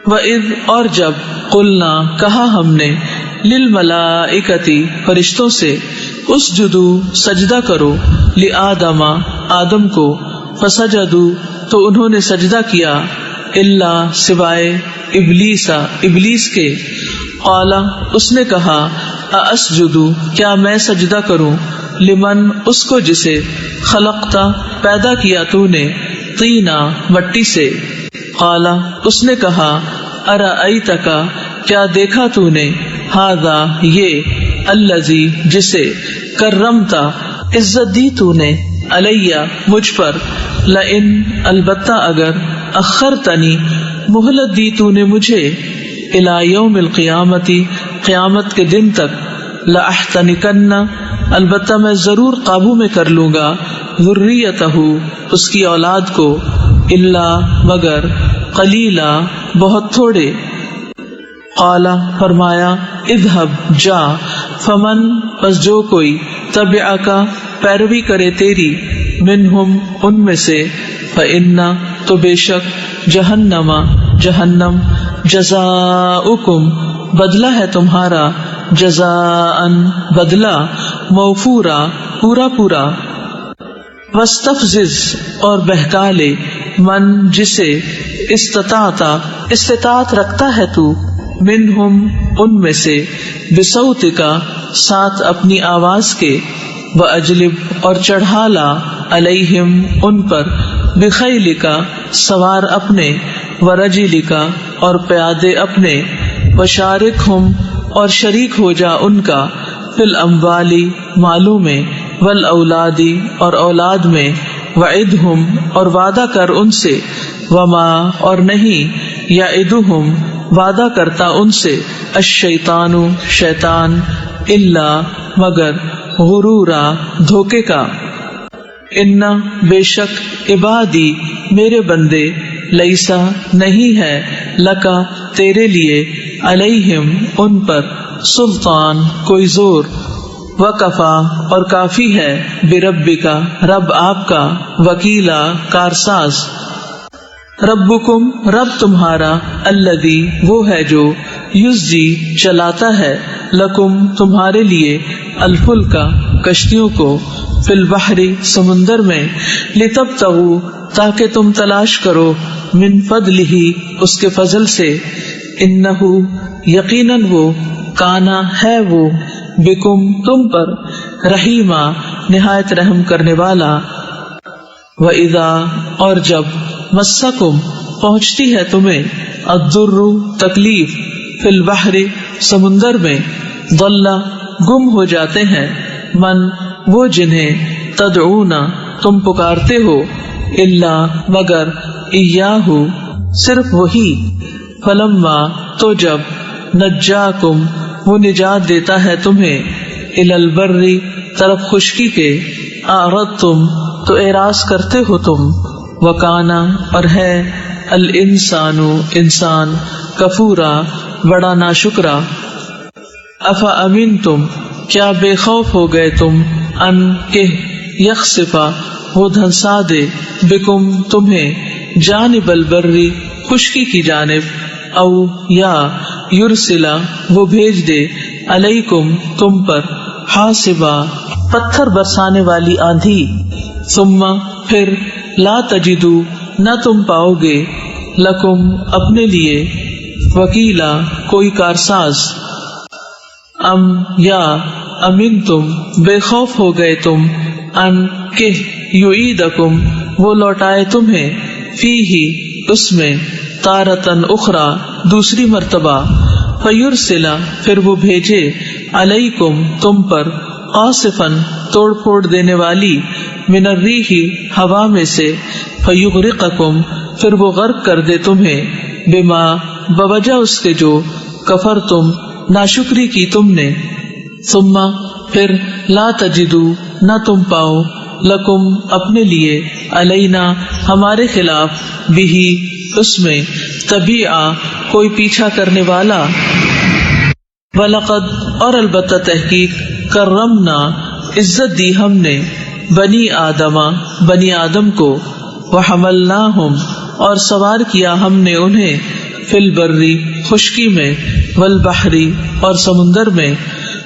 وَإِذْ اور جب قُلْنَا کہا ہم نے لِلْمَلَائِكَةِ فرشتوں سے اسجدوا سجدہ کرو لِآدَمَ آدم کو فسجدوا تو انہوں نے سجدہ کیا الا سوائے ابلیس کے قال اس نے کہا ااسجد کیا میں سجدہ کروں لمن اس کو جسے خلقتا پیدا کیا تو نے طینا مٹی سے قال اس نے کہا ارأیتک کیا دیکھا تو نے ھذا یہ الذی جسے کرمتا عزت دی تو نے علیہ مجھ پر لئن البتہ اگر اخرتنی مہلت دی تو نے مجھے الی یوم القیامت قیامت کے دن تک لاحتنکن البتہ میں ضرور قابو میں کر لوں گا ذریتہ اس کی اولاد کو الا مگر قلیلا بہت تھوڑے قال فرمایا اذهب جا فمن پس جو کوئی تبعک پیروی کرے تیری منہم ان میں سے فإن تو بے شک جہنم جزاؤکم بدلہ ہے تمہارا جزاء بدلہ موفورا پورا واستفزز اور بہکا لے من جسے استطاعت رکھتا ہے تو منہم ان میں سے بصوتک ساتھ اپنی آواز کے واجلب اور چڑھا لا علیہم ان پر بخیلک سوار اپنے ورجلک اور پیادے اپنے وشارکہم اور شریک ہو جا ان کا فی الاموال مالوں میں والاولاد اور اولاد میں وعدہم اور وعدہ کر ان سے وما اور نہیں یعدہم وعدہ کرتا ان سے الشیطان شیطان الا مگر غرورا دھوکے کا ان بے شک عبادی میرے بندے لیسا نہیں ہے لکا تیرے لیے علیہم ان پر سلطان کوئی زور وکفا اور کافی ہے بربکا رب آپ کا وکیلا کارساز ربکم رب تمہارا الذی وہ ہے جو یزجی چلاتا ہے لکم تمہارے لیے الفلکا کشتیوں کو فی البحر سمندر میں لتبتغوا تاکہ تم تلاش کرو من فضلہ اس کے فضل سے انہ یقیناً وہ کانا ہے وہ بکم تم پر رحیما نہایت رحم کرنے والا وَإِذَا اور جب مسکم پہنچتی ہے تمہیں الضر تکلیف فی البحر سمندر میں ضل گم ہو جاتے ہیں من وہ جنہیں تدعون تم پکارتے ہو الا مگر ایاہ صرف وہی فلما تو جب نجاکم وہ نجات دیتا ہے تمہیں الی البر طرف خشکی کے اعرضتم تو اعراض کرتے ہو تم وکانا اور ہے الانسان انسان کفورا بڑا ناشکرا افا امنتم کیا بے خوف ہو گئے تم ان کہ یخسفا وہ دھنسا دے بکم تمہیں جانب البری خشکی کی جانب او یا یرسلا وہ بھیج دے علیکم تم پر حاسبا پتھر برسانے والی آندھی ثم پھر لا تجدو نہ تم پاؤ گے لکم اپنے لیے وکیلا کوئی کارساز ام یا امن تم بے خوف ہو گئے تم ان کہ یعیدکم وہ لوٹائے تمہیں فیہ اس میں تارتن اخرى دوسری مرتبہ فیرسلا پھر وہ بھیجے علیکم تم پر قاصفن توڑ پھوڑ دینے والی من الریح ہوا میں سے فیغرقکم پھر وہ غرق کر دے تمہیں بما بوجہ اس کے جو کفرتم ناشکری کی تم نے ثم پھر لا تجدو نہ تم پاؤ لکم اپنے لیے علینا ہمارے خلاف بھی اس میں طبیعہ کوئی پیچھا کرنے والا وَلَقَدْ اور البتہ تحقیق کرمنا عزت دی ہم نے بنی آدم کو وحملناہم اور سوار کیا ہم نے انہیں فی البری خشکی میں، والبحری اور سمندر میں،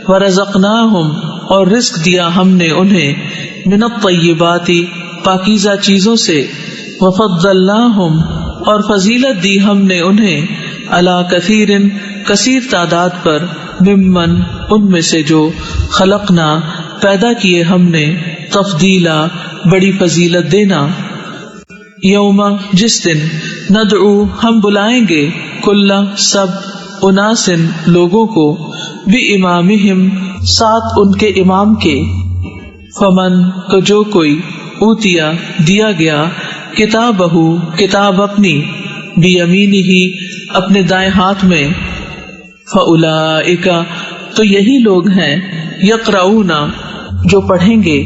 ورزقناہم اور رزق دیا ہم نے انہیں، من الطیبات پاکیزہ چیزوں سے، وفضلناہم اور فضیلت دی ہم نے انہیں، علی کثیر کثیر تعداد پر، ممن ان میں سے جو، خلقنا پیدا کیے ہم نے، تفضیلا بڑی فضیلت دینا۔ یوم جس دن، ندعو ہم بلائیں گے، کل سب، اناسن لوگوں کو، بامامہم ساتھ ان کے امام کے، فمن تو جو کوئی، اوتیا دیا گیا، کتابہ کتاب اپنی، بیمینہ اپنے دائیں ہاتھ میں، فاولئک تو یہی لوگ ہیں، یقرؤون جو پڑھیں گے،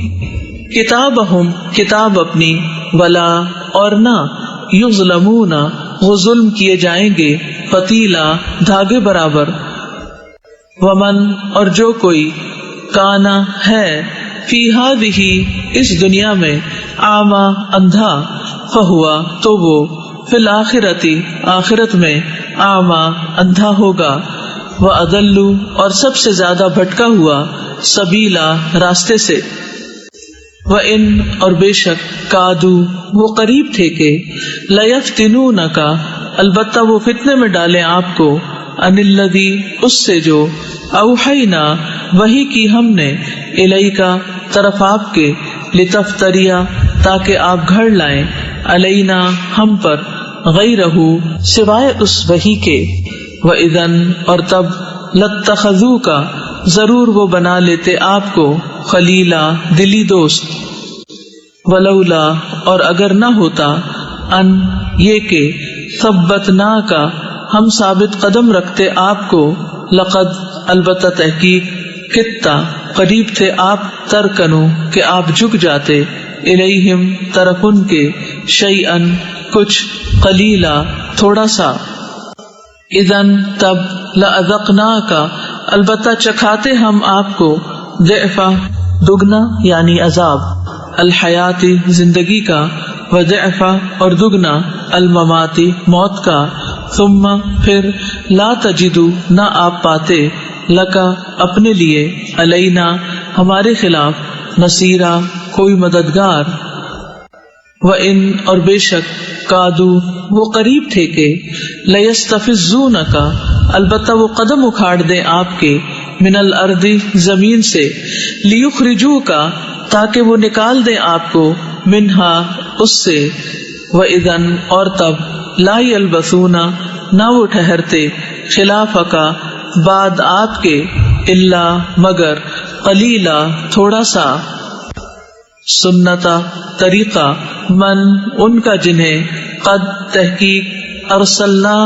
کتابہم کتاب اپنی، ولا اور نہ، یظلمون وہ ظلم کیے جائیں گے، فتیلا دھاگے برابر، ومن اور جو کوئی، کانا ہے، فی ہذہ اس دنیا میں، اعمی اندھا، فہوا تو وہ، فی الآخرۃ آخرت میں، اعمی اندھا ہوگا، واضل اور سب سے زیادہ بھٹکا ہوا، سبیلا راستے سے، وَإِن اور بے شک، کادو وہ قریب تھے کہ، لَيَفْتِنُونَكَ البتہ وہ فتنے میں ڈالیں آپ کو، عَنِ الَّذِي اس سے جو، اوحینا وحی کی ہم نے، الیک طرف آپ کے، لتفتریا تاکہ آپ گھڑ لائیں، علینا ہم پر، غیرہ سوائے اس وحی کے، وَإِذًا اور تب، لَاتَّخَذُوكَ ضرور وہ بنا لیتے آپ کو، خلیلا دلی دوست، ولولا اور اگر نہ ہوتا، ان یہ کہ، ثبتناک ہم ثابت قدم رکھتے آپ کو، لقد البتہ تحقیق، کتا قریب تھے آپ، ترکنو کہ آپ جھک جاتے، الیہم طرف ان کے، شیئن کچھ، قلیلا تھوڑا سا، اذن تب، لأذقناک البتہ چکھاتے ہم آپ کو، ضعف دگنا یعنی عذاب، الحیات زندگی کا، وضعف اور دگنا، الممات موت کا، ثم پھر، لا تجدو نہ آپ پاتے، لکا اپنے لیے، علینا ہمارے خلاف، نصیرا کوئی مددگار، وَإِن اور بے شک، کادو وہ قریب تھے کہ، لیستفزونک البتہ وہ قدم اکھاڑ دیں آپ کے، من الارض زمین سے، لیخرجوک تاکہ وہ نکال دیں آپ کو، منہا اس سے، وَإِذًا اور تب، لا یلبثون نہ وہ ٹھہرتے، خلافک بعد آپ کے، الا مگر، قلیلا تھوڑا سا، سنتا طریقہ، من ان کا جنہیں، قد تحقیق، ارسلنا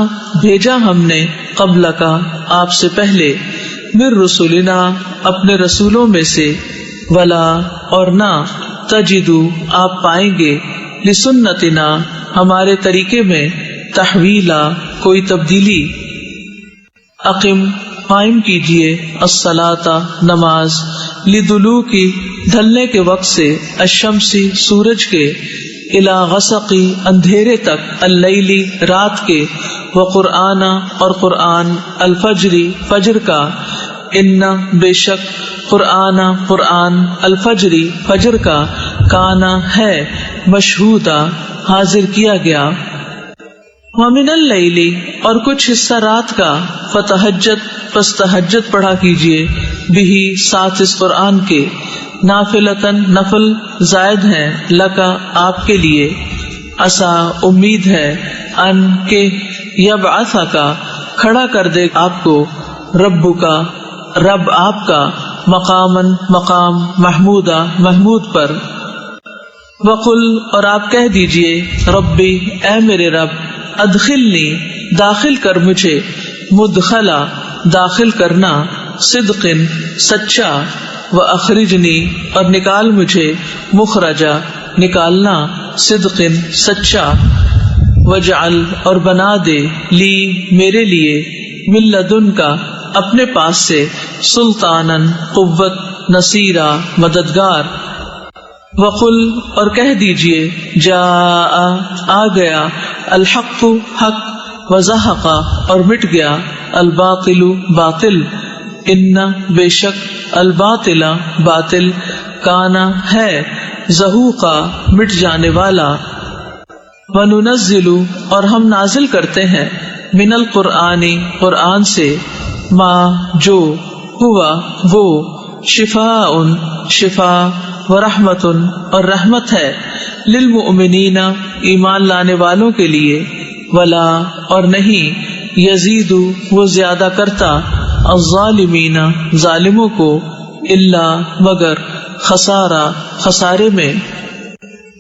بھیجا ہم نے، قبل کا آپ سے پہلے، من رسولنا اپنے رسولوں میں سے، ولا اور نہ، تجدو آپ پائیں گے، لسنتنا ہمارے طریقے میں، تحویلا کوئی تبدیلی، اقم قائم کیجئے، الصلاۃ نماز، لدلوکی ڈھلنے کے وقت سے، الشمسی سورج کے، الی غسقی اندھیرے تک، اللیلی رات کے، وقرآن اور قرآن، الفجری فجر کا، ان بے شک، قرآن قرآن، الفجری فجر کا، کانا ہے، مشہودا حاضر کیا گیا، ومن اللیل اور کچھ حصہ رات کا، فتہجد پس تہجد پڑھا کیجئے، بہی ساتھ اس قرآن کے، نافلتن نفل زائد ہیں، لکا آپ کے لیے، عسا امید ہے، ان کے، یبعثک کھڑا کر دے آپ کو، رب کا رب آپ کا، مقامن مقام، محمودا محمود پر، وقل اور آپ کہہ دیجئے، ربی اے میرے رب، ادخلنی داخل کر مجھے، مدخلا داخل کرنا، صدق سچا، واخرجنی اور نکال مجھے، مخرجا نکالنا، صدق سچا، وجعل اور بنا دے، لی میرے لیے، من لدن کا اپنے پاس سے، سلطانن قوت، نصیرا مددگار، وقل اور کہہ دیجئے، جاء آ گیا، الحق حق، وزہقا اور مٹ گیا الباطل باطل ان بے شک الباطل باطل کانا ہے زہوقا مٹ جانے والا وننزل اور ہم نازل کرتے ہیں من القرآن قرآن سے ما جو ہوا وہ شفاء شفا ورحمت اور رحمت ہے للمؤمنین ایمان لانے والوں کے لیے ولا اور نہیں یزید وہ زیادہ کرتا الظالمین ظالموں کو الا مگر خسارہ خسارے میں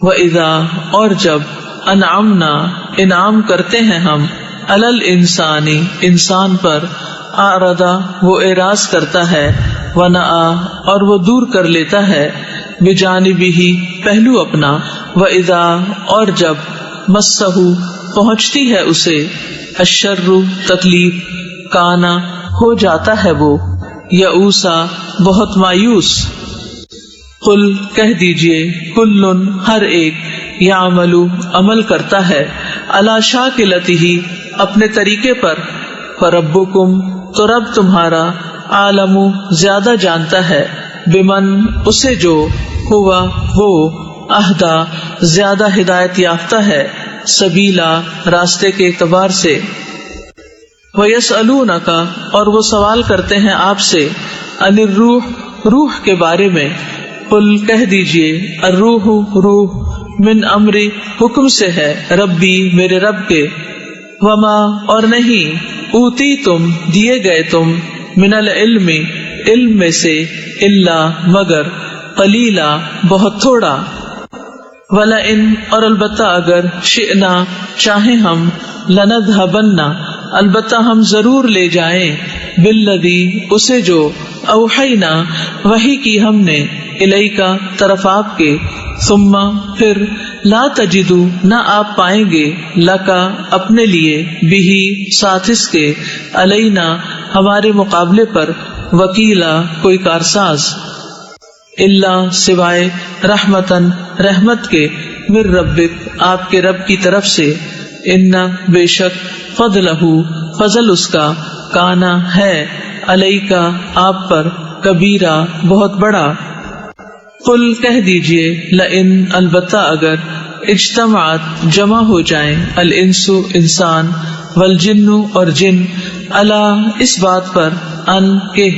وَإِذَا اور جب انعمنا انعام کرتے ہیں ہم علی الانسان انسان پر اعرضا وہ اعراض کرتا ہے ونأى اور وہ دور کر لیتا ہے بجانبہ پہلو اپنا وَإِذَا اور جب مسہ پہنچتی ہے اسے الشر تکلیف کانا ہو جاتا ہے وہ یئوسا بہت مایوس قل کہہ دیجئے کلن ہر ایک یعمل عمل کرتا ہے علی شاکلتہ اپنے طریقے پر فربکم تو رب تمہارا عالم زیادہ جانتا ہے بمن اسے جو ہوا وہ اہدا زیادہ ہدایت یافتہ ہے سبیلا راستے کے اعتبار سے وَيَسْأَلُونَكَ اور وہ سوال کرتے ہیں آپ سے عن الروح روح کے بارے میں قل کہہ دیجئے الروح روح من امری حکم سے ہے ربی میرے رب کے وما اور نہیں اوتی تم دیے گئے تم من العلم علم میں سے الا مگر قلیلا بہت تھوڑا وَلَئِن اور البتہ اگر شئنا چاہیں ہم لنذهبن البتہ ہم ضرور لے جائیں بالذی اسے جو اوحینا وحی کی ہم نے الیکا طرف آپ کے ثم پھر لا تجدو نہ آپ پائیں گے لکا اپنے لیے بہی ساتھ اس کے علینا ہمارے مقابلے پر وکیلا کوئی کارساز اللہ سوائے رحمتن رحمت کے من ربک آپ کے رب کی طرف سے ان بے شک فضلہ فضل اس کا کانا ہے علیکا آپ پر کبیرہ بہت بڑا قل کہہ دیجئے لئن البتہ اگر اجتماعت جمع ہو جائیں الانس انسان والجن اور جن الا اس بات پر ان کہ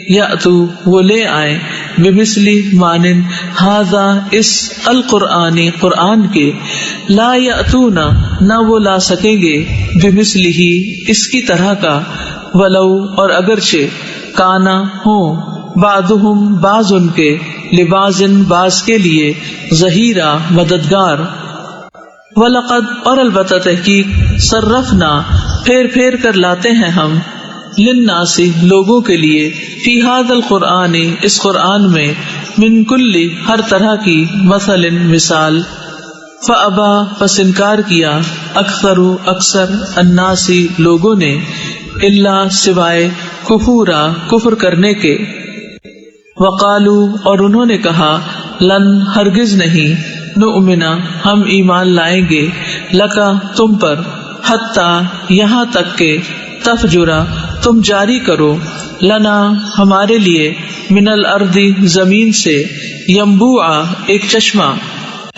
یاتو وہ لے آئیں بمثلی مانن ھذا اس القرآنی قرآن کے لا یاتون نہ وہ لا سکیں گے بمثلہ اس کی طرح کا ولو اور اگرچہ کانا ہوں بعضهم بعض ان کے لباس بعض کے لیے ظہیرا مددگار وَلَقَدْ اور البتہ تحقیق صرفنا پھیر پھیر کر لاتے ہیں ہم للناس لوگوں کے لیے فی ھذا القرآن اس قرآن میں من کل ہر طرح کی مثل مثال فابا پس انکار کیا اکثر الناس لوگوں نے الا سوائے کفورا کفر کرنے کے وقالو اور انہوں نے کہا لن ہرگز نہیں نؤمنا ہم ایمان لائیں گے لکا تم پر حتی یہاں تک کہ تفجرا تم جاری کرو لنا ہمارے لیے من الارض زمین سے ینبوعا ایک چشمہ